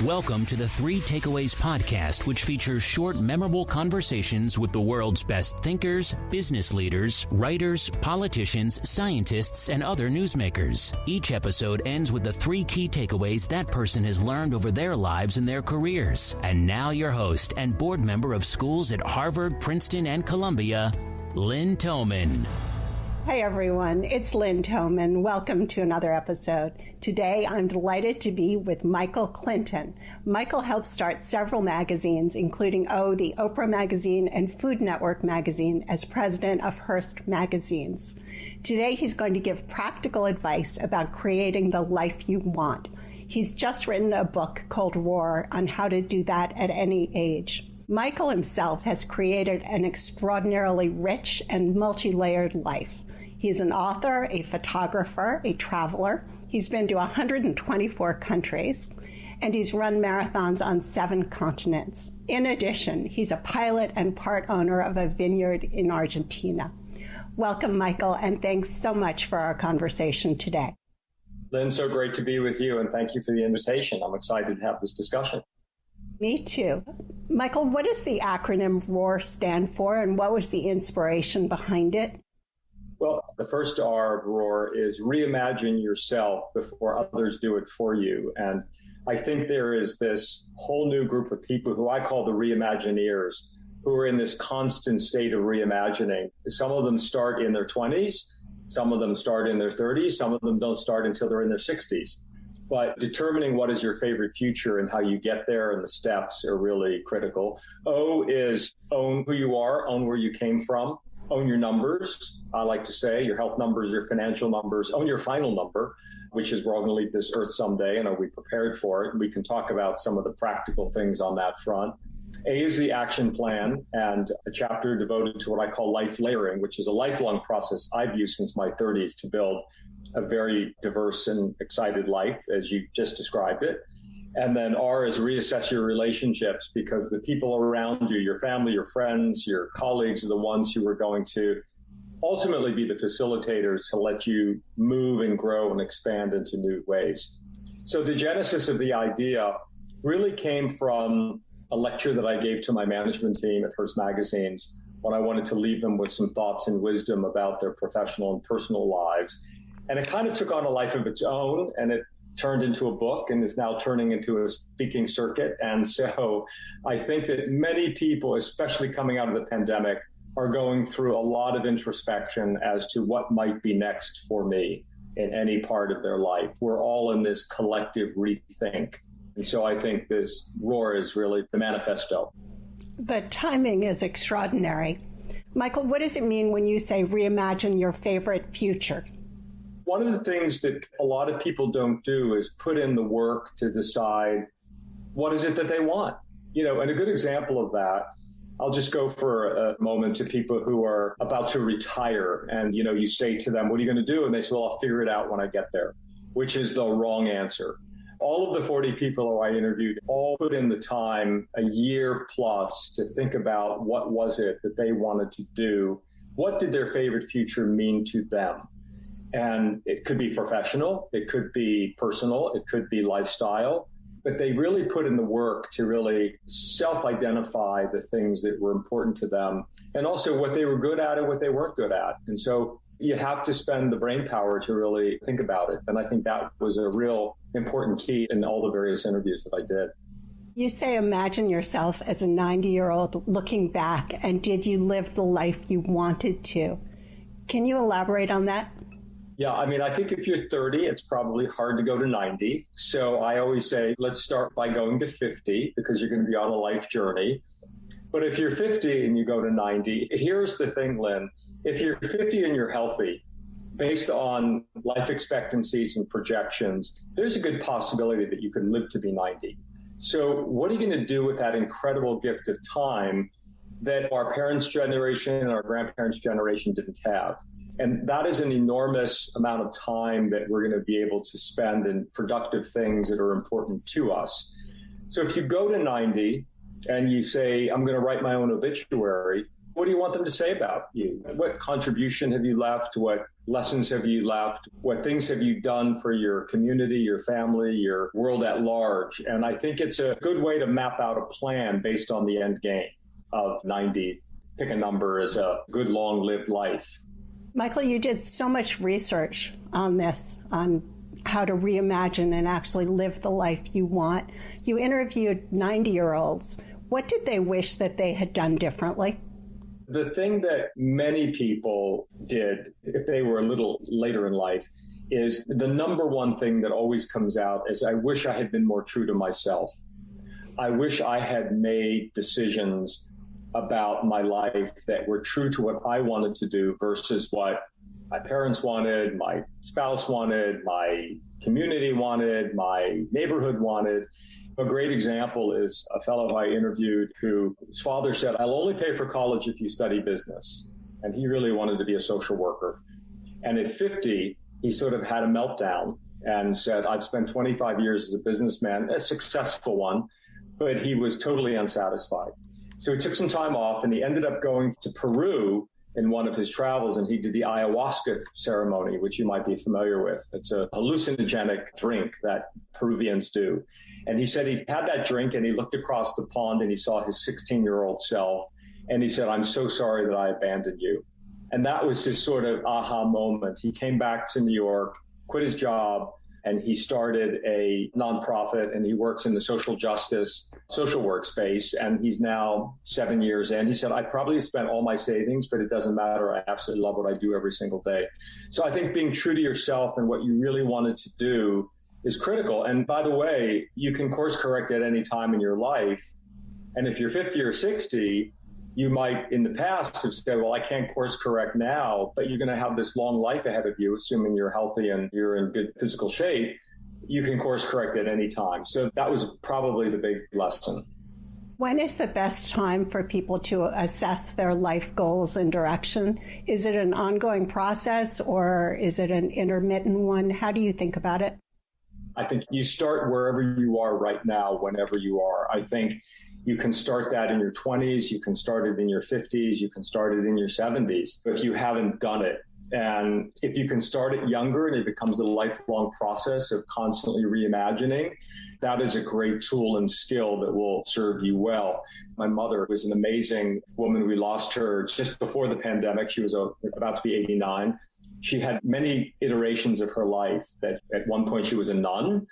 Welcome to the Three Takeaways podcast, which features short, memorable conversations with the world's best thinkers, business leaders, writers, politicians, scientists, and other newsmakers. Each episode ends with the three key takeaways that person has learned over their lives and their careers. And now your host and board member of schools at Harvard, Princeton, and Columbia, Lynn Tillman. Hi, everyone. It's Lynn Tillman. Welcome to another episode. Today, I'm delighted to be with Michael Clinton. Michael helped start several magazines, including the Oprah Magazine and Food Network Magazine, as President of Hearst Magazines. Today, he's going to give practical advice about creating the life you want. He's just written a book called Roar on how to do that at any age. Michael himself has created an extraordinarily rich and multi-layered life. He's an author, a photographer, a traveler. He's been to 124 countries, and he's run marathons on 7 continents. In addition, he's a pilot and part owner of a vineyard in Argentina. Welcome, Michael, and thanks so much for our conversation today. Lynn, so great to be with you, and thank you for the invitation. I'm excited to have this discussion. Me too. Michael, what does the acronym ROAR stand for, and what was the inspiration behind it? Well, the first R of ROAR is reimagine yourself before others do it for you. And I think there is this whole new group of people who I call the reimagineers, who are in this constant state of reimagining. Some of them start in their 20s, some of them start in their 30s, some of them don't start until they're in their 60s. But determining what is your favorite future and how you get there and the steps are really critical. O is own who you are, own where you came from. Own your numbers. I like to say your health numbers, your financial numbers, own your final number, which is we're all going to leave this earth someday, and are we prepared for it? We can talk about some of the practical things on that front. A is the action plan, and a chapter devoted to what I call life layering, which is a lifelong process I've used since my 30s to build a very diverse and excited life, as you just described it. And then R is reassess your relationships, because the people around you, your family, your friends, your colleagues are the ones who are going to ultimately be the facilitators to let you move and grow and expand into new ways. So the genesis of the idea really came from a lecture that I gave to my management team at Hearst Magazines when I wanted to leave them with some thoughts and wisdom about their professional and personal lives. And it kind of took on a life of its own, and it turned into a book and is now turning into a speaking circuit. And so I think that many people, especially coming out of the pandemic, are going through a lot of introspection as to what might be next for me in any part of their life. We're all in this collective rethink. And so I think this ROAR is really the manifesto. The timing is extraordinary. Michael, what does it mean when you say reimagine your favorite future? One of the things that a lot of people don't do is put in the work to decide what is it that they want. And a good example of that, I'll just go for a moment to people who are about to retire. And, you say to them, what are you going to do? And they say, well, I'll figure it out when I get there, which is the wrong answer. All of the 40 people who I interviewed all put in the time, a year plus, to think about what was it that they wanted to do. What did their favorite future mean to them? And it could be professional, it could be personal, it could be lifestyle, but they really put in the work to really self-identify the things that were important to them, and also what they were good at and what they weren't good at. And so you have to spend the brain power to really think about it. And I think that was a real important key in all the various interviews that I did. You say imagine yourself as a 90-year-old looking back, and did you live the life you wanted to? Can you elaborate on that? Yeah, I think if you're 30, it's probably hard to go to 90. So I always say, let's start by going to 50, because you're going to be on a life journey. But if you're 50 and you go to 90, here's the thing, Lynn. If you're 50 and you're healthy, based on life expectancies and projections, there's a good possibility that you could live to be 90. So what are you going to do with that incredible gift of time that our parents' generation and our grandparents' generation didn't have? And that is an enormous amount of time that we're going to be able to spend in productive things that are important to us. So if you go to 90 and you say, I'm going to write my own obituary, What do you want them to say about you? What contribution have you left? What lessons have you left? What things have you done for your community, your family, your world at large? And I think it's a good way to map out a plan based on the end game of 90. Pick a number as a good, long-lived life. Michael, you did so much research on this, on how to reimagine and actually live the life you want. You interviewed 90-year-olds. What did they wish that they had done differently? The thing that many people did, if they were a little later in life, is the number one thing that always comes out is, I wish I had been more true to myself. I wish I had made decisions about my life that were true to what I wanted to do versus what my parents wanted, my spouse wanted, my community wanted, my neighborhood wanted. A great example is a fellow I interviewed who his father said, I'll only pay for college if you study business. And he really wanted to be a social worker. And at 50, he sort of had a meltdown and said, I've spent 25 years as a businessman, a successful one, but he was totally unsatisfied. So he took some time off and he ended up going to Peru in one of his travels, and he did the ayahuasca ceremony, which you might be familiar with. It's a hallucinogenic drink that Peruvians do. And he said he had that drink and he looked across the pond and he saw his 16-year-old self. And he said, I'm so sorry that I abandoned you. And that was his sort of aha moment. He came back to New York, quit his job, and he started a nonprofit, and he works in the social justice, social work space. And he's now 7 years in. He said, I probably spent all my savings, but it doesn't matter. I absolutely love what I do every single day. So I think being true to yourself and what you really wanted to do is critical. And by the way, you can course correct at any time in your life. And if you're 50 or 60, you might in the past have said, well, I can't course correct now, but you're going to have this long life ahead of you, assuming you're healthy and you're in good physical shape. You can course correct at any time. So that was probably the big lesson. When is the best time for people to assess their life goals and direction? Is it an ongoing process or is it an intermittent one? How do you think about it? I think you start wherever you are right now, whenever you are. I think you can start that in your 20s, you can start it in your 50s, you can start it in your 70s if you haven't done it. And if you can start it younger and it becomes a lifelong process of constantly reimagining, that is a great tool and skill that will serve you well. My mother was an amazing woman. We lost her just before the pandemic. She was about to be 89. She had many iterations of her life. That at one point she was a nun.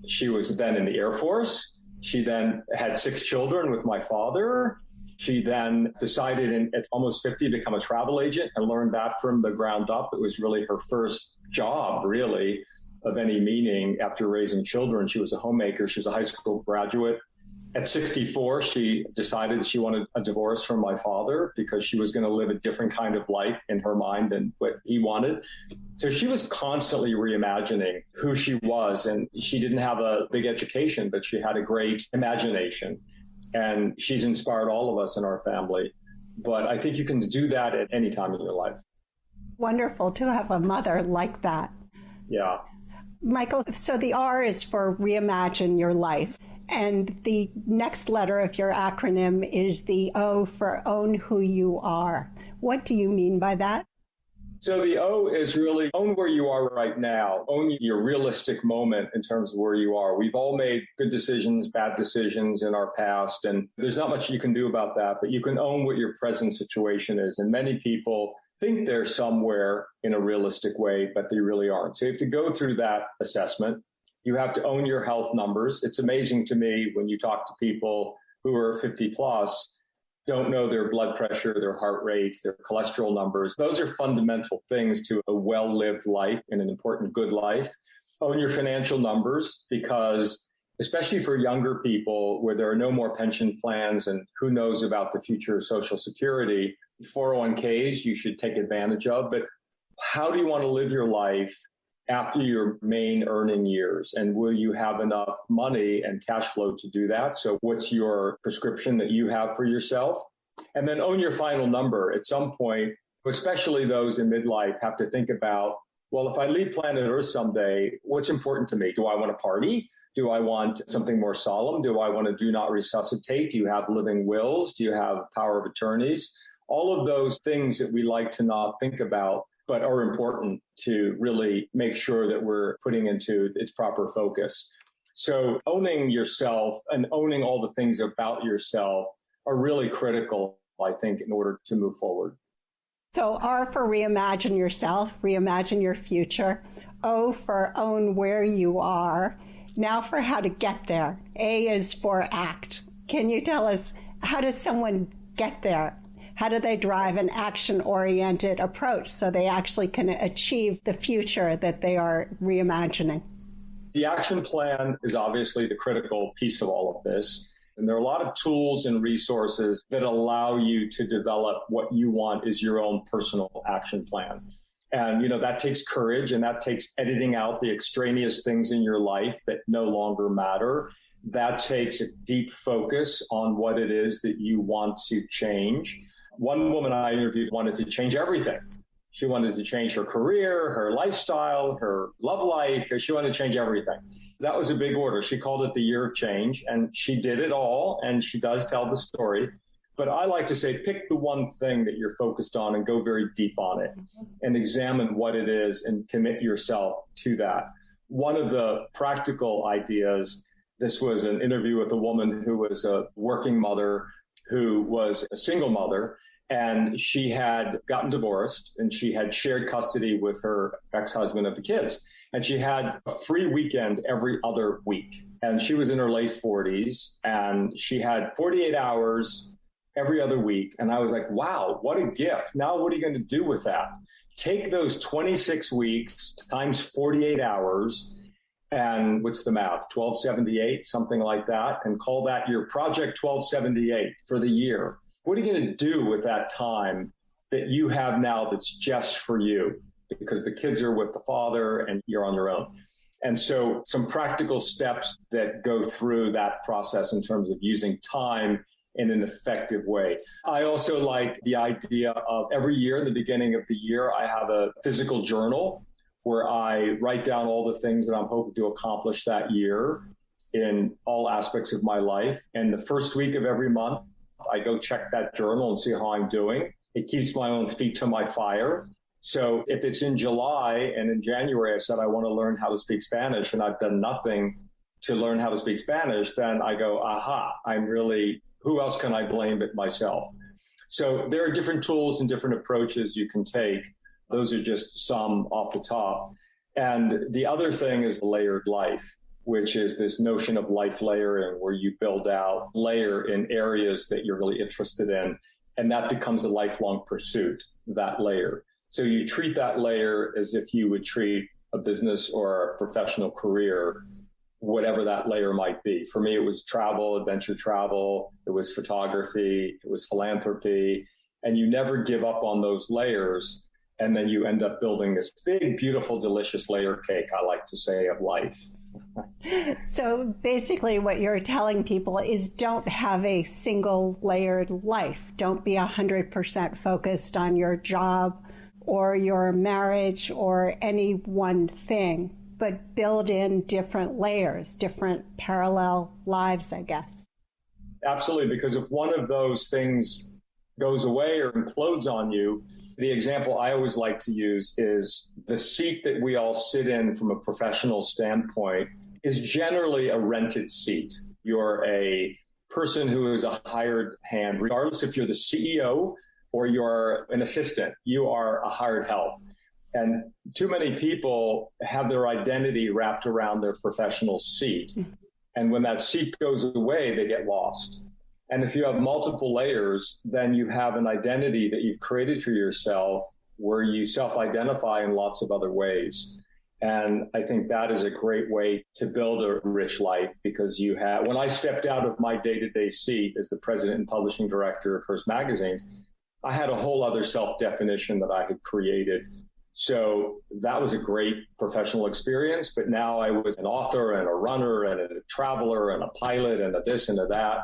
She was then in the Air Force. She then had 6 children with my father. She then decided at almost 50 to become a travel agent and learned that from the ground up. It was really her first job, really, of any meaning after raising children. She was a homemaker. She was a high school graduate. At 64, she decided she wanted a divorce from my father because she was going to live a different kind of life in her mind than what he wanted. So she was constantly reimagining who she was. And she didn't have a big education, but she had a great imagination. And she's inspired all of us in our family. But I think you can do that at any time in your life. Wonderful to have a mother like that. Yeah. Michael, so the R is for reimagine your life. And the next letter of your acronym is the O for own who you are. What do you mean by that? So the O is really own where you are right now. Own your realistic moment in terms of where you are. We've all made good decisions, bad decisions in our past, and there's not much you can do about that, but you can own what your present situation is. And many people think they're somewhere in a realistic way, but they really aren't. So you have to go through that assessment. You have to own your health numbers. It's amazing to me when you talk to people who are 50 plus, don't know their blood pressure, their heart rate, their cholesterol numbers. Those are fundamental things to a well-lived life and an important good life. Own your financial numbers because, especially for younger people where there are no more pension plans and who knows about the future of Social Security, 401ks you should take advantage of. But how do you want to live your life after your main earning years? And will you have enough money and cash flow to do that? So what's your prescription that you have for yourself? And then own your final number. At some point, especially those in midlife, have to think about, well, if I leave planet Earth someday, what's important to me? Do I want to party? Do I want something more solemn? Do I want to do not resuscitate? Do you have living wills? Do you have power of attorneys? All of those things that we like to not think about, but are important to really make sure that we're putting into its proper focus. So owning yourself and owning all the things about yourself are really critical, I think, in order to move forward. So R for reimagine yourself, reimagine your future. O for own where you are. Now for how to get there. A is for act. Can you tell us, how does someone get there? How do they drive an action-oriented approach so they actually can achieve the future that they are reimagining? The action plan is obviously the critical piece of all of this. And there are a lot of tools and resources that allow you to develop what you want is your own personal action plan. And, that takes courage, and that takes editing out the extraneous things in your life that no longer matter. That takes a deep focus on what it is that you want to change. One woman I interviewed wanted to change everything. She wanted to change her career, her lifestyle, her love life. She wanted to change everything. That was a big order. She called it the year of change, and she did it all, and she does tell the story. But I like to say, pick the one thing that you're focused on and go very deep on it and examine what it is and commit yourself to that. One of the practical ideas, this was an interview with a woman who was a working mother, who was a single mother, and she had gotten divorced and she had shared custody with her ex-husband of the kids. And she had a free weekend every other week. And she was in her late 40s and she had 48 hours every other week. And I was like, wow, what a gift. Now, what are you going to do with that? Take those 26 weeks times 48 hours. And what's the math? 1278, something like that. And call that your Project 1278 for the year. What are you going to do with that time that you have now that's just for you? Because the kids are with the father and you're on your own. And so some practical steps that go through that process in terms of using time in an effective way. I also like the idea of every year, the beginning of the year, I have a physical journal where I write down all the things that I'm hoping to accomplish that year in all aspects of my life. And the first week of every month, I go check that journal and see how I'm doing. It keeps my own feet to my fire. So if it's in July and in January, I said, I want to learn how to speak Spanish and I've done nothing to learn how to speak Spanish, then I go, who else can I blame but myself? So there are different tools and different approaches you can take. Those are just some off the top. And the other thing is layered life, which is this notion of life layering, where you build out layer in areas that you're really interested in. And that becomes a lifelong pursuit, that layer. So you treat that layer as if you would treat a business or a professional career, whatever that layer might be. For me, it was travel, adventure travel. It was photography. It was philanthropy. And you never give up on those layers. And then you end up building this big, beautiful, delicious layer cake, I like to say, of life. So basically what you're telling people is don't have a single layered life. Don't be 100% focused on your job or your marriage or any one thing, but build in different layers, different parallel lives, I guess. Absolutely, because if one of those things goes away or implodes on you, the example I always like to use is the seat that we all sit in from a professional standpoint is generally a rented seat. You're a person who is a hired hand, regardless if you're the CEO or you're an assistant, you are a hired help. And too many people have their identity wrapped around their professional seat. And when that seat goes away, they get lost. And if you have multiple layers, then you have an identity that you've created for yourself where you self-identify in lots of other ways. And I think that is a great way to build a rich life, because when I stepped out of my day-to-day seat as the president and publishing director of Hearst Magazines, I had a whole other self-definition that I had created. So that was a great professional experience. But now I was an author and a runner and a traveler and a pilot and a this and a that.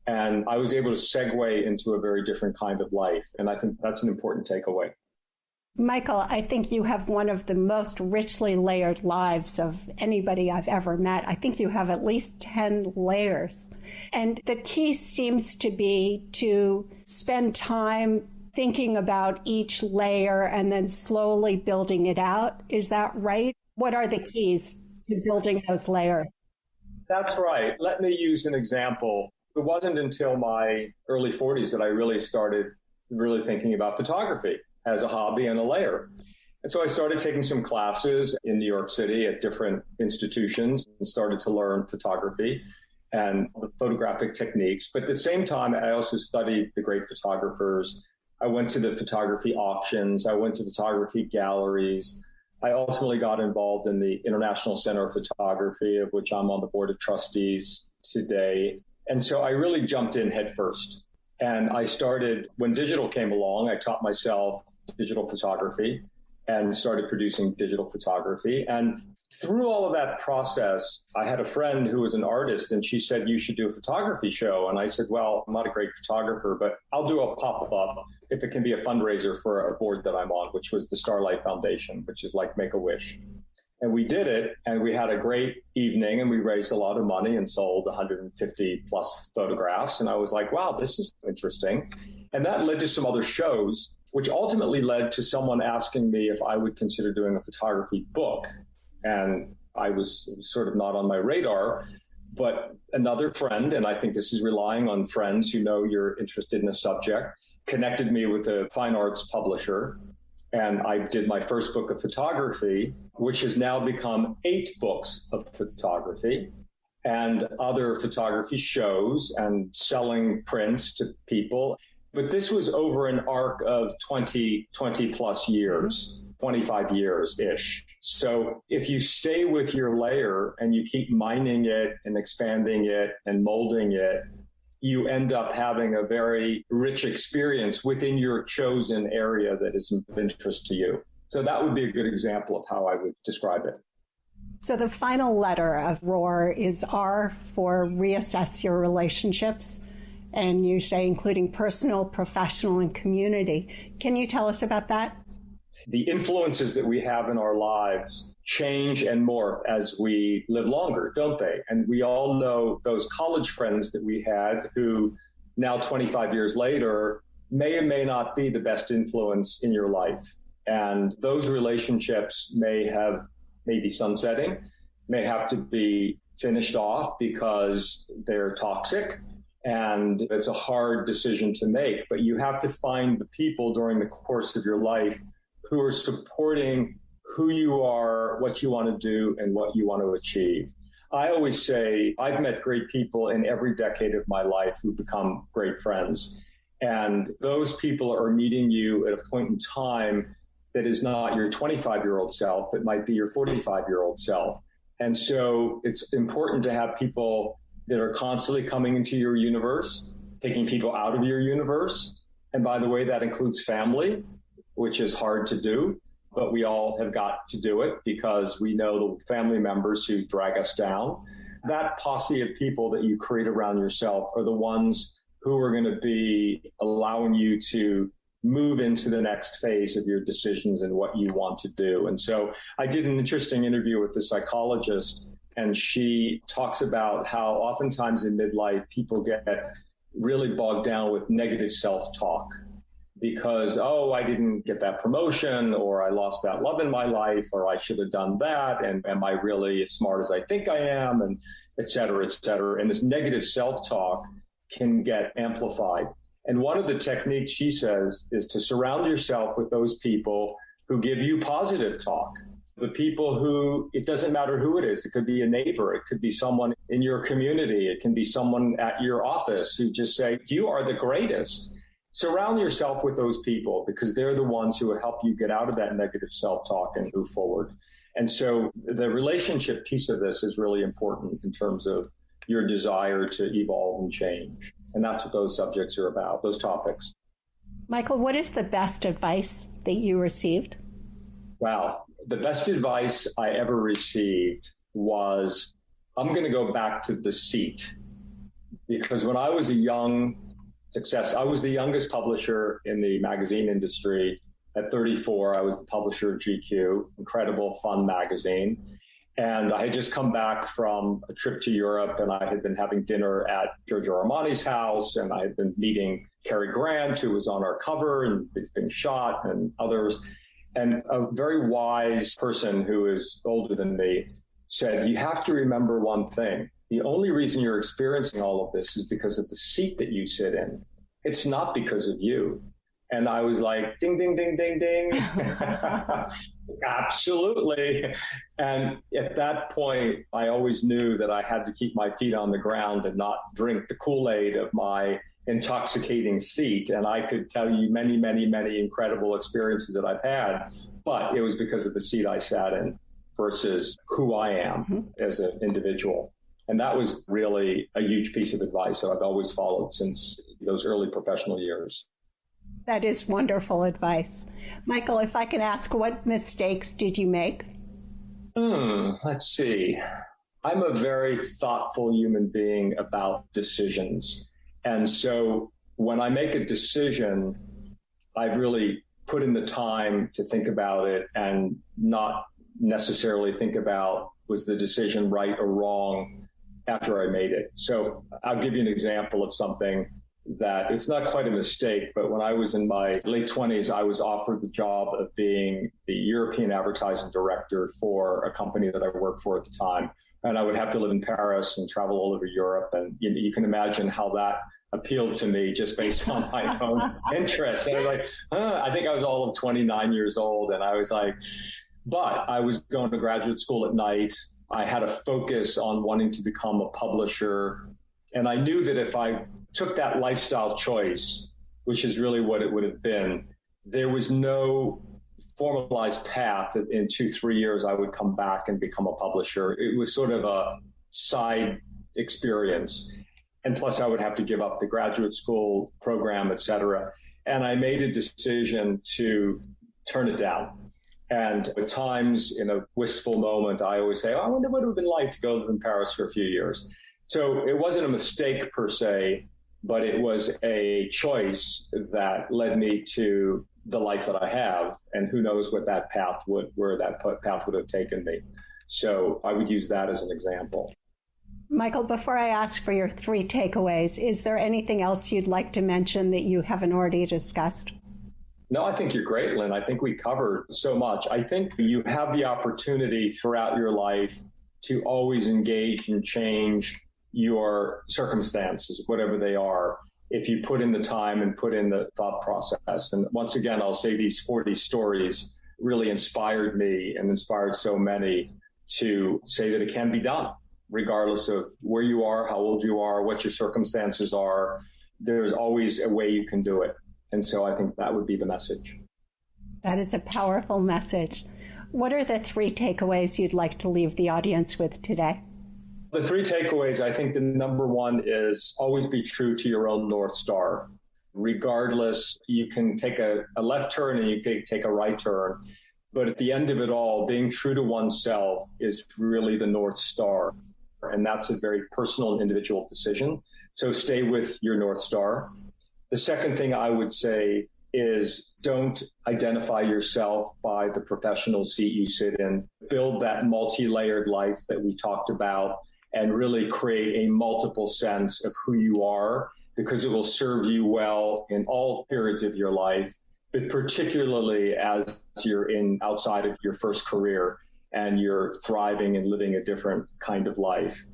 And I was able to segue into a very different kind of life. And I think that's an important takeaway. Michael, I think you have one of the most richly layered lives of anybody I've ever met. I think you have at least 10 layers. And the key seems to be to spend time thinking about each layer and then slowly building it out. Is that right? What are the keys to building those layers? That's right. Let me use an example. It wasn't until my early 40s that I really started thinking about photography as a hobby and a layer. And so I started taking some classes in New York City at different institutions and started to learn photography and photographic techniques. But at the same time, I also studied the great photographers. I went to the photography auctions. I went to photography galleries. I ultimately got involved in the International Center of Photography, of which I'm on the board of trustees today. And so I really jumped in headfirst. And I started, when digital came along, I taught myself digital photography and started producing digital photography. And through all of that process, I had a friend who was an artist, and she said, you should do a photography show. And I said, well, I'm not a great photographer, but I'll do a pop-up if it can be a fundraiser for a board that I'm on, which was the Starlight Foundation, which is like Make-A-Wish. And we did it, and we had a great evening, and we raised a lot of money and sold 150 plus photographs. And I was like, wow, this is interesting. And that led to some other shows, which ultimately led to someone asking me if I would consider doing a photography book. And I was sort of not on my radar, but another friend, and I think this is relying on friends who know you're interested in a subject, connected me with a fine arts publisher. And I did my first book of photography, which has now become 8 books of photography and other photography shows and selling prints to people. But this was over an arc of 20 plus years, 25 years-ish. So if you stay with your layer and you keep mining it and expanding it and molding it, you end up having a very rich experience within your chosen area that is of interest to you. So that would be a good example of how I would describe it. So the final letter of ROAR is R for reassess your relationships. And you say including personal, professional, and community. Can you tell us about that? The influences that we have in our lives change and morph as we live longer, don't they? And we all know those college friends that we had who now 25 years later may or may not be the best influence in your life. And those relationships may be sunsetting, may have to be finished off because they're toxic. And it's a hard decision to make, but you have to find the people during the course of your life who are supporting who you are, what you want to do, and what you want to achieve. I always say I've met great people in every decade of my life who become great friends. And those people are meeting you at a point in time that is not your 25-year-old self, it might be your 45-year-old self. And so it's important to have people that are constantly coming into your universe, taking people out of your universe. And by the way, that includes family, which is hard to do, but we all have got to do it because we know the family members who drag us down. That posse of people that you create around yourself are the ones who are going to be allowing you to move into the next phase of your decisions and what you want to do. And so I did an interesting interview with the psychologist, and she talks about how oftentimes in midlife people get really bogged down with negative self-talk. Because, I didn't get that promotion, or I lost that love in my life, or I should have done that, and am I really as smart as I think I am, and et cetera, et cetera. And this negative self-talk can get amplified. And one of the techniques, she says, is to surround yourself with those people who give you positive talk. The people who, it doesn't matter who it is. It could be a neighbor. It could be someone in your community. It can be someone at your office who just say, you are the greatest. Surround yourself with those people because they're the ones who will help you get out of that negative self-talk and move forward. And so the relationship piece of this is really important in terms of your desire to evolve and change. And that's what those subjects are about, those topics. Michael, what is the best advice that you received? Wow. The best advice I ever received was, I'm going to go back to the seat. Because when I was a young success, I was the youngest publisher in the magazine industry. At 34, I was the publisher of GQ, incredible, fun magazine. And I had just come back from a trip to Europe, and I had been having dinner at Giorgio Armani's house, and I had been meeting Cary Grant, who was on our cover and was being shot, and others. And a very wise person who is older than me said, you have to remember one thing. The only reason you're experiencing all of this is because of the seat that you sit in. It's not because of you. And I was like, ding, ding, ding, ding, ding. Absolutely. And at that point, I always knew that I had to keep my feet on the ground and not drink the Kool-Aid of my intoxicating seat. And I could tell you many, many, many incredible experiences that I've had, but it was because of the seat I sat in versus who I am as an individual. And that was really a huge piece of advice that I've always followed since those early professional years. That is wonderful advice. Michael, if I can ask, what mistakes did you make? Let's see. I'm a very thoughtful human being about decisions. And so when I make a decision, I really put in the time to think about it and not necessarily think about, was the decision right or wrong after I made it. So I'll give you an example of something that it's not quite a mistake, but when I was in my late 20s, I was offered the job of being the European advertising director for a company that I worked for at the time. And I would have to live in Paris and travel all over Europe. And you can imagine how that appealed to me just based on my own interests. And I was like, I think I was all of 29 years old. And I was like, but I was going to graduate school at night. I had a focus on wanting to become a publisher. And I knew that if I took that lifestyle choice, which is really what it would have been, there was no formalized path that in 2-3 years I would come back and become a publisher. It was sort of a side experience. And plus I would have to give up the graduate school program, et cetera. And I made a decision to turn it down. And at times in a wistful moment, I always say, I wonder what it would have been like to go live in Paris for a few years. So it wasn't a mistake per se, but it was a choice that led me to the life that I have. And who knows where that path would have taken me. So I would use that as an example. Michael, before I ask for your 3 takeaways, is there anything else you'd like to mention that you haven't already discussed? No, I think you're great, Lynn. I think we covered so much. I think you have the opportunity throughout your life to always engage and change your circumstances, whatever they are, if you put in the time and put in the thought process. And once again, I'll say these 40 stories really inspired me and inspired so many to say that it can be done, regardless of where you are, how old you are, what your circumstances are. There's always a way you can do it. And so I think that would be the message. That is a powerful message. What are the 3 takeaways you'd like to leave the audience with today? The 3 takeaways, I think the number 1 is always be true to your own North Star. Regardless, you can take a left turn and you can take a right turn. But at the end of it all, being true to oneself is really the North Star. And that's a very personal and individual decision. So stay with your North Star. The second thing I would say is don't identify yourself by the professional seat you sit in. Build that multi-layered life that we talked about and really create a multiple sense of who you are, because it will serve you well in all periods of your life, but particularly as you're outside of your first career and you're thriving and living a different kind of life.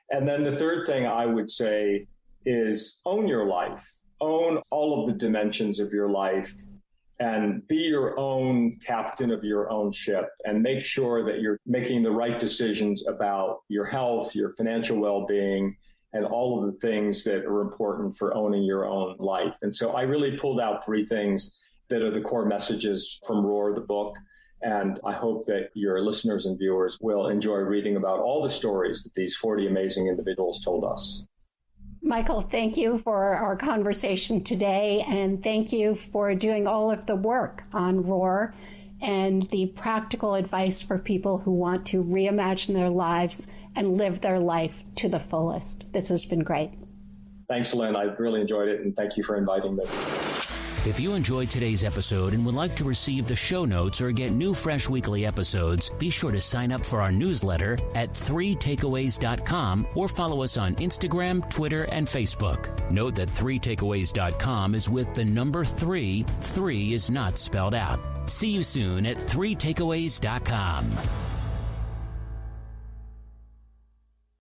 And then the third thing I would say is own your life. Own all of the dimensions of your life and be your own captain of your own ship, and make sure that you're making the right decisions about your health, your financial well-being, and all of the things that are important for owning your own life. And so I really pulled out 3 things that are the core messages from Roar, the book. And I hope that your listeners and viewers will enjoy reading about all the stories that these 40 amazing individuals told us. Michael, thank you for our conversation today, and thank you for doing all of the work on Roar and the practical advice for people who want to reimagine their lives and live their life to the fullest. This has been great. Thanks, Lynn. I've really enjoyed it, and thank you for inviting me. If you enjoyed today's episode and would like to receive the show notes or get new fresh weekly episodes, be sure to sign up for our newsletter at 3takeaways.com or follow us on Instagram, Twitter, and Facebook. Note that 3takeaways.com is with the number 3. 3 is not spelled out. See you soon at 3takeaways.com.